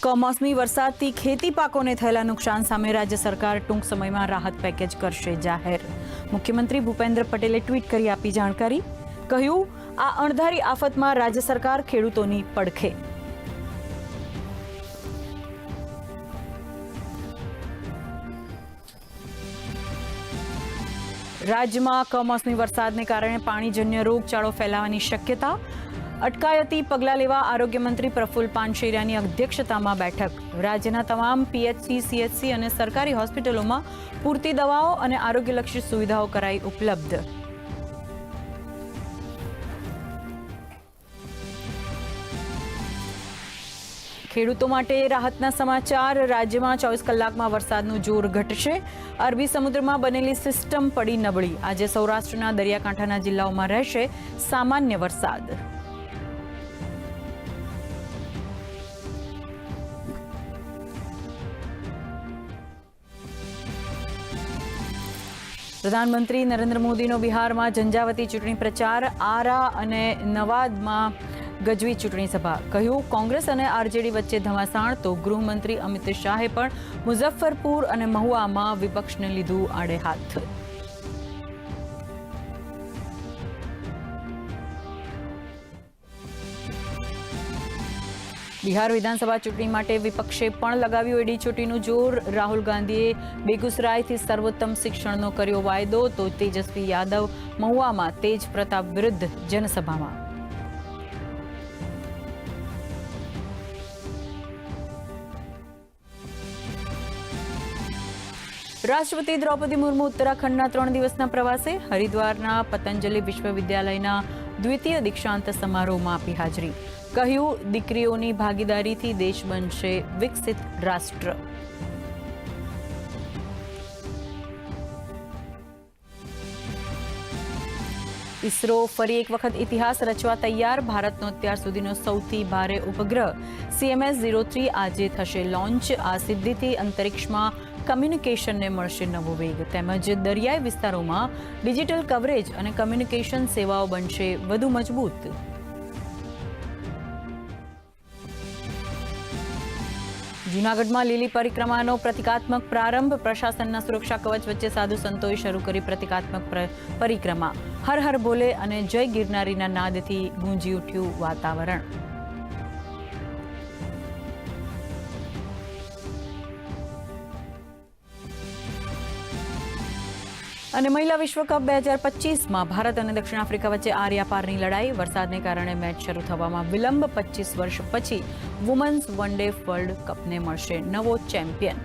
કમોસમી વરસાદથી ખેતી પાકોને થયેલા નુકસાન સામે રાજ્ય સરકાર ટૂંક સમયમાં રાહત પેકેજ કરશે જાહેર. મુખ્યમંત્રી ભૂપેન્દ્ર પટેલે ટ્વીટ કરી આપી જાણકારી. કહ્યું, આ અણધારી આફતમાં રાજ્ય સરકાર ખેડૂતોની પડખે. રાજ્યમાં કમોસમી વરસાદને કારણે પાણીજન્ય રોગચાળો ફેલાવાની શક્યતા. અટકાયતી પગલાં લેવા આરોગ્ય મંત્રી પ્રફુલ્લ પાનશેરિયાની અધ્યક્ષતામાં બેઠક. રાજ્યના તમામ પીએચસી, સીએચસી અને સરકારી હોસ્પિટલોમાં પૂરતી દવાઓ અને આરોગ્યલક્ષી સુવિધાઓ કરાઈ ઉપલબ્ધ. ખેડૂતો માટે રાહતના સમાચાર. રાજ્યમાં 24 કલાકમાં વરસાદનું જોર ઘટશે. અરબી સમુદ્રમાં બનેલી સિસ્ટમ પડી નબળી. આજે સૌરાષ્ટ્રના દરિયાકાંઠાના જિલ્લાઓમાં રહેશે સામાન્ય વરસાદ. પ્રધાનમંત્રી નરેન્દ્ર મોદીનો બિહારમાં ઝંઝાવતી ચૂંટણી પ્રચાર. આરા અને નવાદમાં ગજવી ચૂંટણી સભા. કહ્યું, કોંગ્રેસ અને આરજેડી વચ્ચે ધમાસાણ તો ગૃહમંત્રી અમિત શાહે પણ મુઝફ્ફરપુર અને મહુવામાં વિપક્ષને લીધું આડે હાથ. બિહાર વિધાનસભા ચૂંટણી માટે વિપક્ષે પણ લગાવ્યું એડી ચોટીનું જોર. રાહુલ ગાંધીએ બેગુસરાયથી સર્વોત્તમ શિક્ષણનો કર્યો વાયદો તો તેજસ્વી યાદવ મહુવામાં તેજ પ્રતાપ વિરુદ્ધ જનસભામાં. રાષ્ટ્રપતિ દ્રૌપદી મુર્મુ ઉત્તરાખંડના 3 દિવસના પ્રવાસે. હરિદ્વારના પતંજલિ વિશ્વવિદ્યાલયના દ્વિતીય દીક્ષાંત સમારોહમાં આપી હાજરી. કહ્યું, દીકરીઓની ભાગીદારીથી દેશ બનશે વિકસિત રાષ્ટ્ર. ઇસરો ફરી એક વખત ઇતિહાસ રચવા તૈયાર. ભારતનો અત્યાર સુધીનો સૌથી ભારે ઉપગ્રહ CMS-03 આજે થશે લોન્ચ. આ સિદ્ધિથી અંતરિક્ષમાં કમ્યુનિકેશનને મળશે નવો વેગ તેમજ દરિયાઈ વિસ્તારોમાં ડિજિટલ કવરેજ અને કમ્યુનિકેશન સેવાઓ બનશે વધુ મજબૂત. જૂનાગઢમાં લીલી પરિક્રમાનો પ્રતિકાત્મક પ્રારંભ. પ્રશાસનના સુરક્ષા કવચ વચ્ચે સાધુ સંતોએ શરૂ કરી પ્રતિકાત્મક પરિક્રમા. હર હર બોલે અને જય ગિરનારીના નાદથી ગુંજી ઉઠ્યું વાતાવરણ. અને મહિલા વિશ્વકપ 2025માં ભારત અને દક્ષિણ આફ્રિકા વચ્ચે આર્યાપારની લડાઈ. વરસાદને કારણે મેચ શરૂ થવામાં વિલંબ. 25 વર્ષ પછી વુમન્સ વન ડે વર્લ્ડ કપને મળશે નવો ચેમ્પિયન.